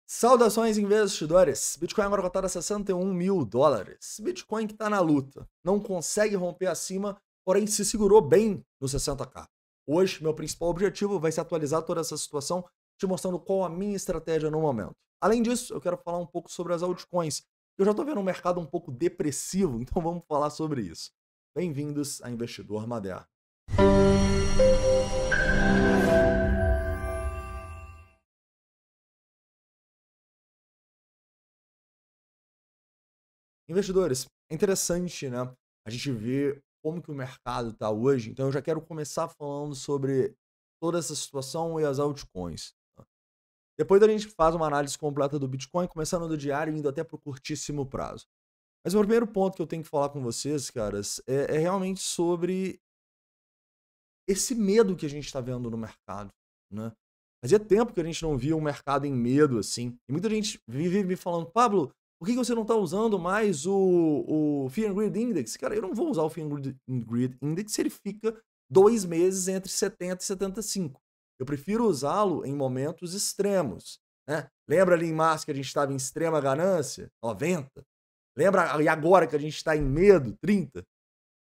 Saudações, investidores! Bitcoin agora cotado a $61.000. Bitcoin que está na luta. Não consegue romper acima, porém se segurou bem no 60k. Hoje, meu principal objetivo vai ser atualizar toda essa situação, te mostrando qual a minha estratégia no momento. Além disso, eu quero falar um pouco sobre as altcoins. Eu já estou vendo um mercado um pouco depressivo, então vamos falar sobre isso. Bem-vindos a Investidor Moderno. Investidores, é interessante, né? A gente vê como que o mercado está hoje. Então eu já quero começar falando sobre toda essa situação e as altcoins. Tá? Depois a gente faz uma análise completa do Bitcoin, começando do diário e indo até para o curtíssimo prazo. Mas o primeiro ponto que eu tenho que falar com vocês, caras, é realmente sobre esse medo que a gente está vendo no mercado, né? Fazia tempo que a gente não via um mercado em medo assim. E muita gente vive me falando, Pablo, por que você não está usando mais o Fear and Greed Index? Cara, eu não vou usar o Fear and Greed Index se ele fica 2 meses entre 70 e 75. Eu prefiro usá-lo em momentos extremos, né? Lembra ali em março que a gente estava em extrema ganância? 90. Lembra e agora que a gente está em medo? 30.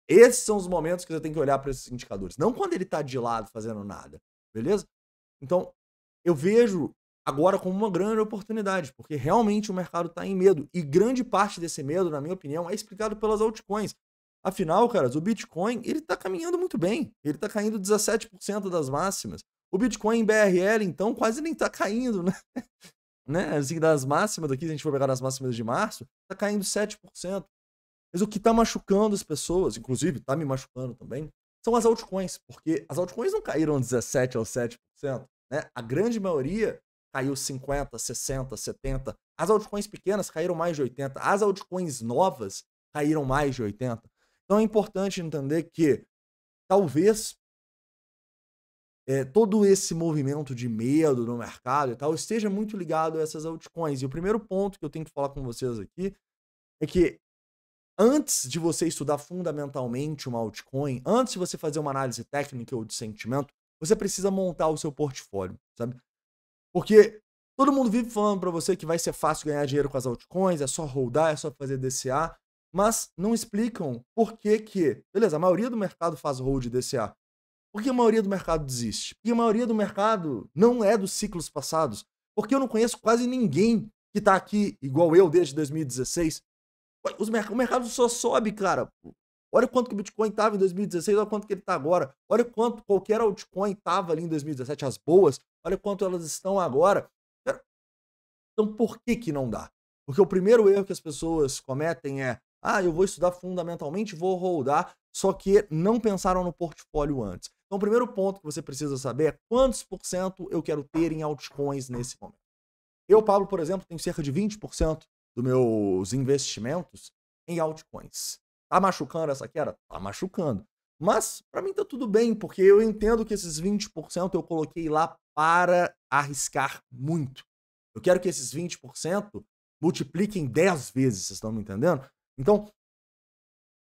Esses são os momentos que você tem que olhar para esses indicadores. Não quando ele está de lado fazendo nada, beleza? Então, eu vejo agora como uma grande oportunidade, porque realmente o mercado está em medo. E grande parte desse medo, na minha opinião, é explicado pelas altcoins. Afinal, caras, o Bitcoin, ele está caminhando muito bem. Ele está caindo 17% das máximas. O Bitcoin em BRL, então, quase nem está caindo, né? Assim, das máximas daqui, se a gente for pegar nas máximas de março, está caindo 7%. Mas o que está machucando as pessoas, inclusive está me machucando também, são as altcoins, porque as altcoins não caíram 17% ou 7%, né? A grande maioria caiu 50%, 60%, 70%. As altcoins pequenas caíram mais de 80%. As altcoins novas caíram mais de 80%. Então é importante entender que talvez todo esse movimento de medo no mercado e tal esteja muito ligado a essas altcoins. E o primeiro ponto que eu tenho que falar com vocês aqui é que antes de você estudar fundamentalmente uma altcoin, antes de você fazer uma análise técnica ou de sentimento, você precisa montar o seu portfólio, sabe? Porque todo mundo vive falando para você que vai ser fácil ganhar dinheiro com as altcoins, é só holdar, é só fazer DCA, mas não explicam por que que, beleza, a maioria do mercado faz hold e DCA. Por que a maioria do mercado desiste? Porque a maioria do mercado não é dos ciclos passados. Porque eu não conheço quase ninguém que tá aqui igual eu desde 2016. O mercado só sobe, cara. Olha quanto que o Bitcoin estava em 2016, olha quanto que ele está agora. Olha quanto qualquer altcoin estava ali em 2017, as boas, olha quanto elas estão agora. Então por que que não dá? Porque o primeiro erro que as pessoas cometem é, eu vou estudar fundamentalmente, vou holdar, só que não pensaram no portfólio antes. Então o primeiro ponto que você precisa saber é quantos por cento eu quero ter em altcoins nesse momento. Eu, Pablo, por exemplo, tenho cerca de 20% dos meus investimentos em altcoins. Tá machucando essa queda? Tá machucando. Mas, para mim, tá tudo bem, porque eu entendo que esses 20% eu coloquei lá para arriscar muito. Eu quero que esses 20% multipliquem 10 vezes, vocês estão me entendendo? Então,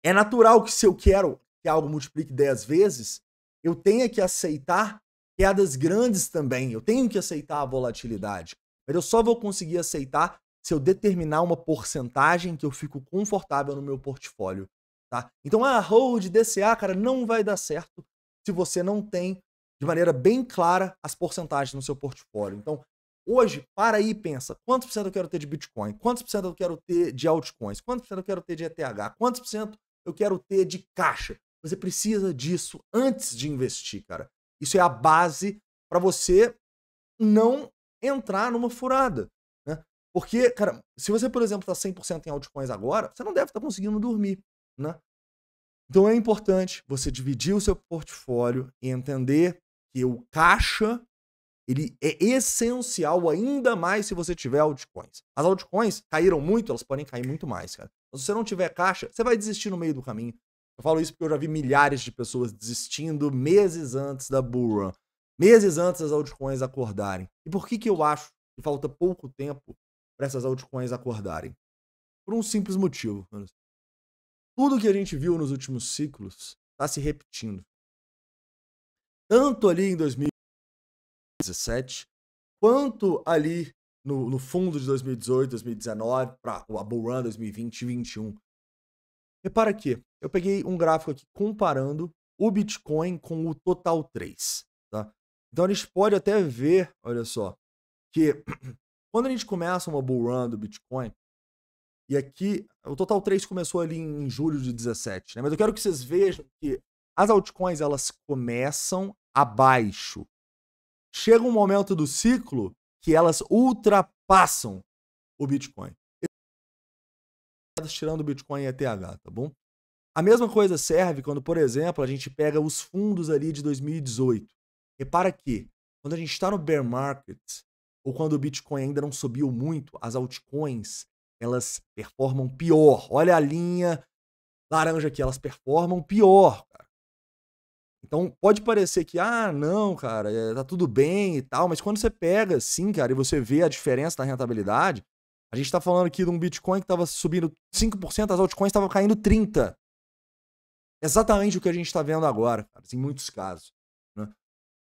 é natural que se eu quero que algo multiplique 10 vezes, eu tenha que aceitar quedas grandes também. Eu tenho que aceitar a volatilidade. Mas eu só vou conseguir aceitar se eu determinar uma porcentagem que eu fico confortável no meu portfólio, tá? Então, hold, DCA, cara, não vai dar certo se você não tem, de maneira bem clara, as porcentagens no seu portfólio. Então, hoje, para aí e pensa, quantos por cento eu quero ter de Bitcoin? Quantos por cento eu quero ter de altcoins? Quantos por cento eu quero ter de ETH? Quantos por cento eu quero ter de caixa? Você precisa disso antes de investir, cara. Isso é a base para você não entrar numa furada, né? Porque, cara, se você, por exemplo, está 100% em altcoins agora, você não deve estar conseguindo dormir, né? Então é importante você dividir o seu portfólio e entender que o caixa ele é essencial ainda mais se você tiver altcoins. As altcoins caíram muito, elas podem cair muito mais, cara. Se você não tiver caixa, você vai desistir no meio do caminho. Eu falo isso porque eu já vi milhares de pessoas desistindo meses antes da bull run. Meses antes das altcoins acordarem. E por que que eu acho que falta pouco tempo para essas altcoins acordarem? Por um simples motivo. Tudo que a gente viu nos últimos ciclos está se repetindo. Tanto ali em 2017, quanto ali no fundo de 2018, 2019, para a Bull Run 2020 e 2021. Repara aqui, eu peguei um gráfico aqui comparando o Bitcoin com o Total 3, tá? Então a gente pode até ver, olha só, que quando a gente começa uma Bull Run do Bitcoin, e aqui o Total 3 começou ali em julho de 17, né? Mas eu quero que vocês vejam que as altcoins elas começam abaixo. Chega um momento do ciclo que elas ultrapassam o Bitcoin. Tirando o Bitcoin e ETH, tá bom? A mesma coisa serve quando, por exemplo, a gente pega os fundos ali de 2018. Repara que quando a gente está no bear market, ou quando o Bitcoin ainda não subiu muito, as altcoins, elas performam pior. Olha a linha laranja aqui, elas performam pior, cara. Então, pode parecer que, não, cara, tá tudo bem e tal, mas quando você pega, sim, cara, e você vê a diferença na rentabilidade, a gente tá falando aqui de um Bitcoin que tava subindo 5%, as altcoins estavam caindo 30%. Exatamente o que a gente tá vendo agora, cara, em muitos casos, né?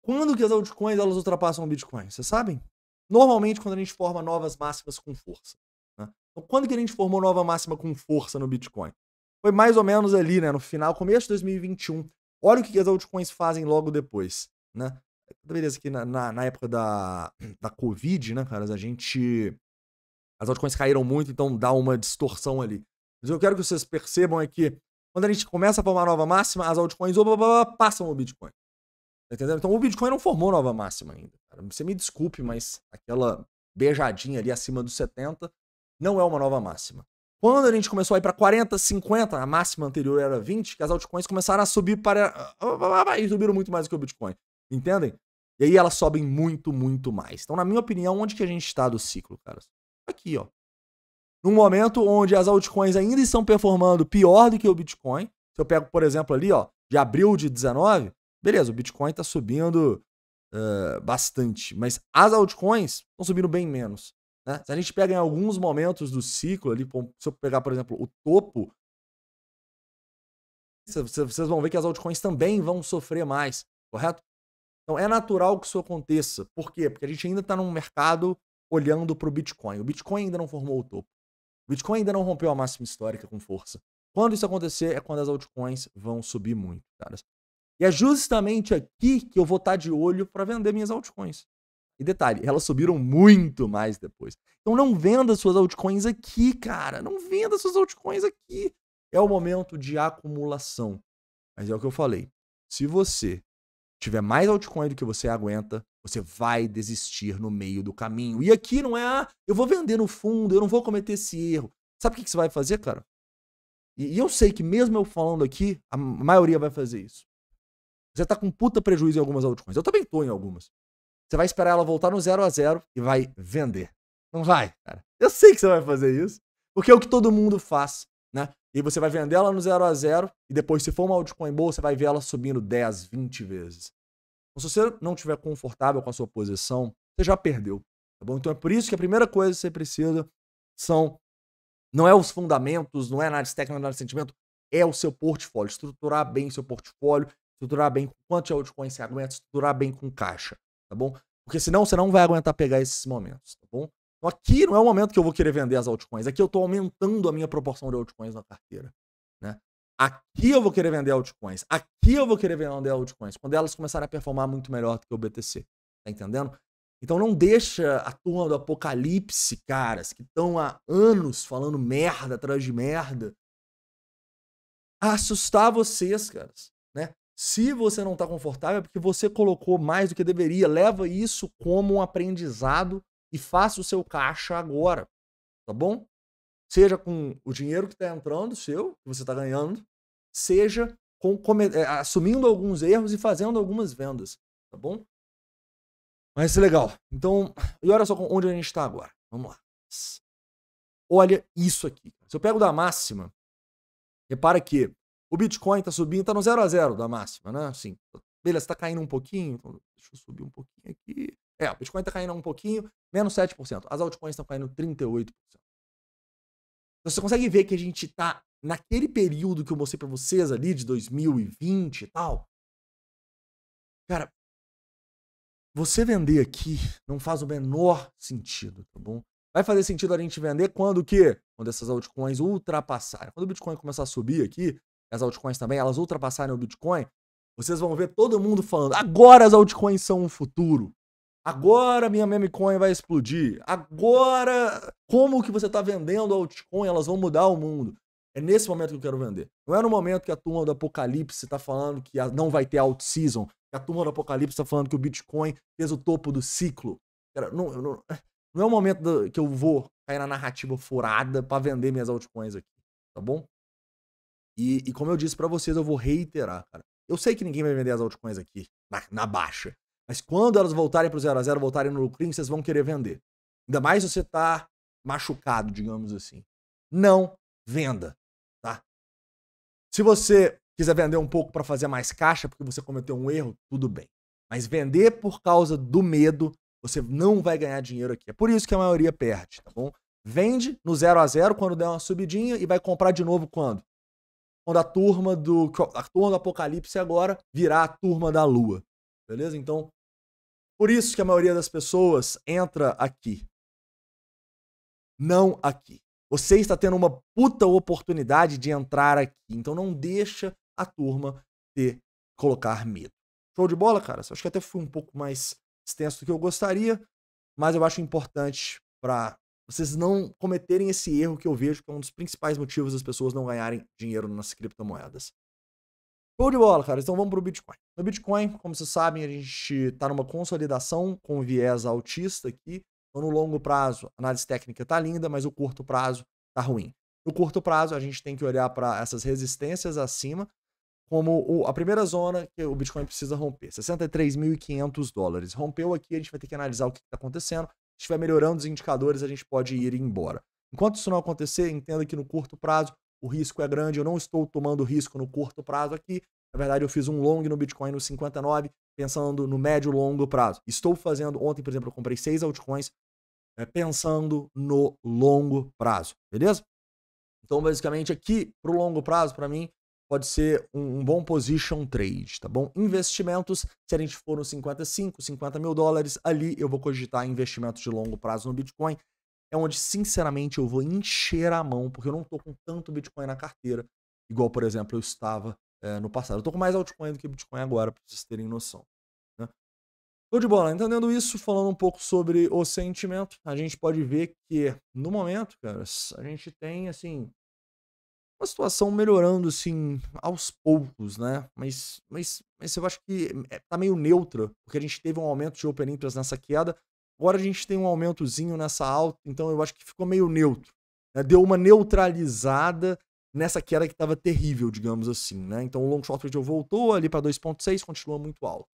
Quando que as altcoins, elas ultrapassam o Bitcoin? Vocês sabem? Normalmente, quando a gente forma novas máximas com força, né? Então, quando que a gente formou nova máxima com força no Bitcoin? Foi mais ou menos ali, né, no final, começo de 2021. Olha o que as altcoins fazem logo depois, né? Beleza, que na época da Covid, né, cara, as altcoins caíram muito, então dá uma distorção ali. Mas eu quero que vocês percebam é que quando a gente começa a formar nova máxima, as altcoins passam o Bitcoin. Tá entendendo? Então o Bitcoin não formou nova máxima ainda, cara. Você me desculpe, mas aquela beijadinha ali acima dos 70 não é uma nova máxima. Quando a gente começou a ir para 40, 50, a máxima anterior era 20, que as altcoins começaram a subir para... E subiram muito mais do que o Bitcoin. Entendem? E aí elas sobem muito, muito mais. Então, na minha opinião, onde que a gente está do ciclo, cara? Aqui, ó. Num momento onde as altcoins ainda estão performando pior do que o Bitcoin. Se eu pego, por exemplo, ali, ó, de abril de 19, beleza, o Bitcoin tá subindo bastante. Mas as altcoins estão subindo bem menos. Né? Se a gente pega em alguns momentos do ciclo ali, se eu pegar, por exemplo, o topo, vocês vão ver que as altcoins também vão sofrer mais, correto? Então é natural que isso aconteça. Por quê? Porque a gente ainda está num mercado olhando para o Bitcoin. O Bitcoin ainda não formou o topo. O Bitcoin ainda não rompeu a máxima histórica com força. Quando isso acontecer, é quando as altcoins vão subir muito, caras. E é justamente aqui que eu vou estar de olho para vender minhas altcoins. E detalhe, elas subiram muito mais depois. Então não venda suas altcoins aqui, cara. Não venda suas altcoins aqui. É o momento de acumulação. Mas é o que eu falei. Se você tiver mais altcoin do que você aguenta, você vai desistir no meio do caminho. E aqui não é, eu vou vender no fundo, eu não vou cometer esse erro. Sabe o que você vai fazer, cara? E eu sei que mesmo eu falando aqui, a maioria vai fazer isso. Você tá com puta prejuízo em algumas altcoins. Eu também tô em algumas. Você vai esperar ela voltar no 0 a 0 e vai vender. Não vai, cara. Eu sei que você vai fazer isso, porque é o que todo mundo faz, né? E você vai vender ela no 0 a 0 e depois, se for uma altcoin boa, você vai ver ela subindo 10, 20 vezes. Então, se você não estiver confortável com a sua posição, você já perdeu, tá bom? Então é por isso que a primeira coisa que você precisa não é os fundamentos, não é análise técnica, não é análise de sentimento, é o seu portfólio. Estruturar bem o seu portfólio, estruturar bem com quanto de altcoin você aguenta, estruturar bem com caixa, tá bom? Porque senão você não vai aguentar pegar esses momentos, tá bom? Então aqui não é o momento que eu vou querer vender as altcoins, aqui eu tô aumentando a minha proporção de altcoins na carteira, né? Aqui eu vou querer vender altcoins, aqui eu vou querer vender altcoins, quando elas começarem a performar muito melhor do que o BTC, tá entendendo? Então não deixa a turma do apocalipse, caras, que estão há anos falando merda atrás de merda, assustar vocês, caras, né? Se você não tá confortável é porque você colocou mais do que deveria. Leva isso como um aprendizado e faça o seu caixa agora, tá bom? Seja com o dinheiro que tá entrando, seu, que você tá ganhando, seja assumindo alguns erros e fazendo algumas vendas, tá bom? Mas legal. Então, e olha só onde a gente tá agora. Vamos lá. Olha isso aqui. Se eu pego da máxima, repara que o Bitcoin tá subindo, tá no 0 a 0 da máxima, né? Assim, beleza, tá caindo um pouquinho, então deixa eu subir um pouquinho aqui. O Bitcoin tá caindo um pouquinho, menos 7%. As altcoins estão caindo 38%. Então você consegue ver que a gente tá naquele período que eu mostrei pra vocês ali, de 2020 e tal. Cara, você vender aqui não faz o menor sentido, tá bom? Vai fazer sentido a gente vender quando o quê? Quando essas altcoins ultrapassarem. Quando o Bitcoin começar a subir aqui, as altcoins também, elas ultrapassarem o Bitcoin, vocês vão ver todo mundo falando, agora as altcoins são o futuro. Agora minha meme coin vai explodir. Agora, como que você tá vendendo altcoin, elas vão mudar o mundo. É nesse momento que eu quero vender. Não é no momento que a turma do Apocalipse tá falando que não vai ter alt season. Que a turma do Apocalipse tá falando que o Bitcoin fez o topo do ciclo. Cara, não é o momento que eu vou cair na narrativa furada pra vender minhas altcoins aqui. Tá bom? E como eu disse pra vocês, eu vou reiterar, cara. Eu sei que ninguém vai vender as altcoins aqui na baixa. Mas quando elas voltarem pro 0 a 0, voltarem no lucrinho, vocês vão querer vender. Ainda mais se você tá machucado, digamos assim. Não venda, tá? Se você quiser vender um pouco para fazer mais caixa, porque você cometeu um erro, tudo bem. Mas vender por causa do medo, você não vai ganhar dinheiro aqui. É por isso que a maioria perde, tá bom? Vende no 0 a 0 quando der uma subidinha e vai comprar de novo quando? Quando a turma do Apocalipse agora virar a turma da Lua. Beleza? Então, por isso que a maioria das pessoas entra aqui. Não aqui. Você está tendo uma puta oportunidade de entrar aqui. Então não deixa a turma colocar medo. Show de bola, cara? Acho que até fui um pouco mais extenso do que eu gostaria, mas eu acho importante para vocês não cometerem esse erro que eu vejo que é um dos principais motivos das pessoas não ganharem dinheiro nas criptomoedas. Show de bola, cara. Então vamos pro Bitcoin. No Bitcoin, como vocês sabem, a gente tá numa consolidação com viés altista aqui. Então, no longo prazo, a análise técnica tá linda, mas o curto prazo tá ruim. No curto prazo, a gente tem que olhar para essas resistências acima como a primeira zona que o Bitcoin precisa romper, $63.500. Rompeu aqui, a gente vai ter que analisar o que está acontecendo. Se estiver melhorando os indicadores, a gente pode ir embora. Enquanto isso não acontecer, entenda que no curto prazo o risco é grande. Eu não estou tomando risco no curto prazo aqui. Na verdade, eu fiz um long no Bitcoin no 59, pensando no médio e longo prazo. Estou fazendo, ontem, por exemplo, eu comprei 6 altcoins pensando no longo prazo, beleza? Então, basicamente, aqui, pro longo prazo, para mim, pode ser um bom position trade, tá bom? Investimentos, se a gente for nos 55, $50 mil, ali eu vou cogitar investimentos de longo prazo no Bitcoin. É onde, sinceramente, eu vou encher a mão, porque eu não tô com tanto Bitcoin na carteira, igual, por exemplo, eu estava no passado. Eu tô com mais altcoin do que Bitcoin agora, pra vocês terem noção. Né? Show de bola. Entendendo isso, falando um pouco sobre o sentimento, a gente pode ver que, no momento, cara, a gente tem, assim, uma situação melhorando, assim, aos poucos, né? Mas eu acho que tá meio neutra, porque a gente teve um aumento de open interest nessa queda, agora a gente tem um aumentozinho nessa alta, então eu acho que ficou meio neutro. Né? Deu uma neutralizada nessa queda que estava terrível, digamos assim, né? Então o long short ratio voltou ali para 2.6, continua muito alto.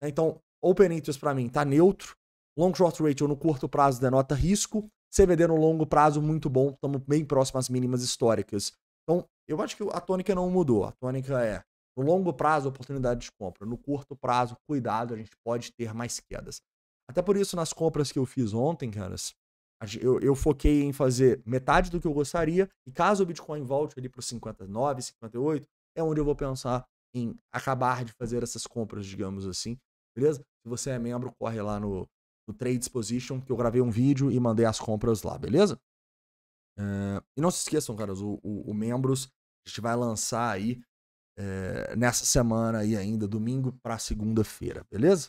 Então, open interest para mim tá neutro, long short ratio no curto prazo denota risco, CVD no longo prazo muito bom, estamos bem próximo às mínimas históricas. Então, eu acho que a tônica não mudou. A tônica é, no longo prazo, oportunidade de compra. No curto prazo, cuidado, a gente pode ter mais quedas. Até por isso, nas compras que eu fiz ontem, caras, eu foquei em fazer metade do que eu gostaria, e caso o Bitcoin volte ali para os 59, 58, é onde eu vou pensar em acabar de fazer essas compras, digamos assim. Beleza? Se você é membro, corre lá no Trades Position, que eu gravei um vídeo e mandei as compras lá, beleza? E não se esqueçam, caras, o Membros, a gente vai lançar aí nessa semana aí ainda, domingo para segunda-feira, beleza?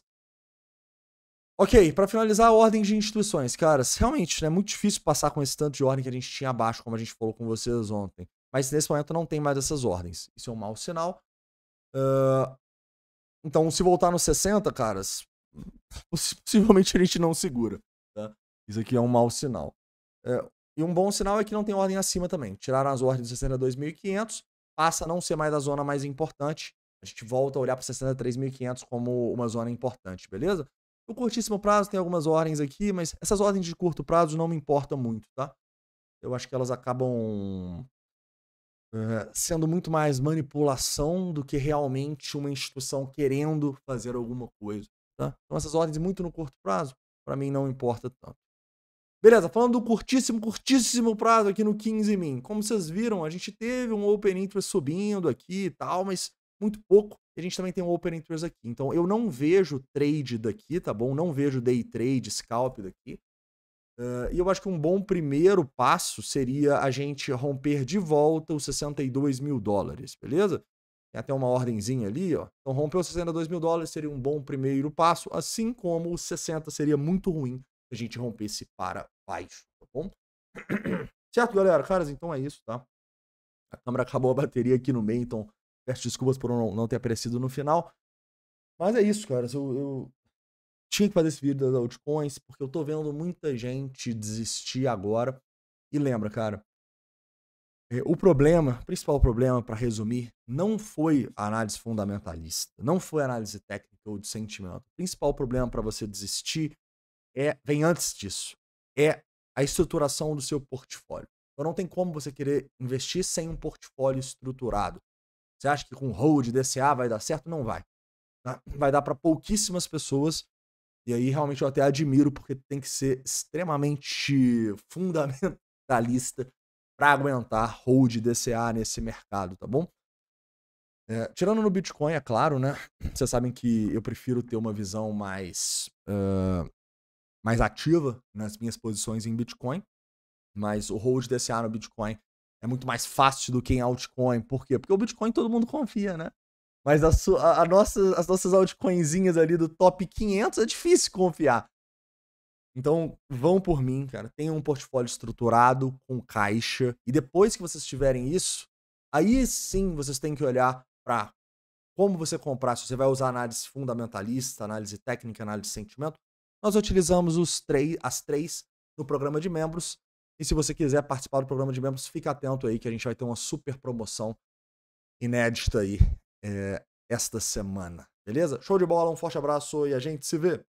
Ok, para finalizar a ordem de instituições, caras, realmente é muito difícil passar com esse tanto de ordem que a gente tinha abaixo, como a gente falou com vocês ontem. Mas nesse momento não tem mais essas ordens. Isso é um mau sinal. Então, se voltar nos 60, caras, possivelmente a gente não segura. Tá? Isso aqui é um mau sinal. E um bom sinal é que não tem ordem acima também. Tiraram as ordens de 62.500, passa a não ser mais a zona mais importante. A gente volta a olhar para 63.500 como uma zona importante, beleza? No curtíssimo prazo tem algumas ordens aqui, mas essas ordens de curto prazo não me importam muito, tá? Eu acho que elas acabam sendo muito mais manipulação do que realmente uma instituição querendo fazer alguma coisa, tá? Então essas ordens muito no curto prazo, para mim não importa tanto. Beleza, falando do curtíssimo prazo aqui no 15 min. Como vocês viram, a gente teve um open interest subindo aqui e tal, mas muito pouco. E a gente também tem um Open Interest aqui. Então eu não vejo trade daqui, tá bom? Não vejo day trade, scalp daqui. E eu acho que um bom primeiro passo seria a gente romper de volta os 62 mil dólares, beleza? Tem até uma ordenzinha ali, ó. Então romper os 62 mil dólares seria um bom primeiro passo, assim como os 60 seria muito ruim se a gente rompesse para baixo, tá bom? Certo, galera? Caras, então é isso, tá? A câmera acabou a bateria aqui no meio, então peço desculpas por não ter aparecido no final. Mas é isso, caras. Eu tinha que fazer esse vídeo das altcoins, porque eu tô vendo muita gente desistir agora. E lembra, cara, o principal problema, para resumir, não foi a análise fundamentalista, não foi a análise técnica ou de sentimento. O principal problema para você desistir vem antes disso. É a estruturação do seu portfólio. Então não tem como você querer investir sem um portfólio estruturado. Você acha que com hold, DCA vai dar certo? Não vai. Tá? Vai dar para pouquíssimas pessoas. E aí realmente eu até admiro, porque tem que ser extremamente fundamentalista para aguentar hold DCA nesse mercado, tá bom? Tirando no Bitcoin, é claro, né? Vocês sabem que eu prefiro ter uma visão mais ativa nas minhas posições em Bitcoin, mas o hold DCA no Bitcoin é muito mais fácil do que em altcoin. Por quê? Porque o Bitcoin todo mundo confia, né? Mas as nossas altcoinzinhas ali do top 500 é difícil confiar. Então, vão por mim, cara. Tenham um portfólio estruturado, com caixa. E depois que vocês tiverem isso, aí sim vocês têm que olhar para como você comprar. Se você vai usar análise fundamentalista, análise técnica, análise de sentimento. Nós utilizamos as três no programa de membros. E se você quiser participar do programa de membros, fica atento aí que a gente vai ter uma super promoção inédita aí esta semana. Beleza? Show de bola, um forte abraço e a gente se vê.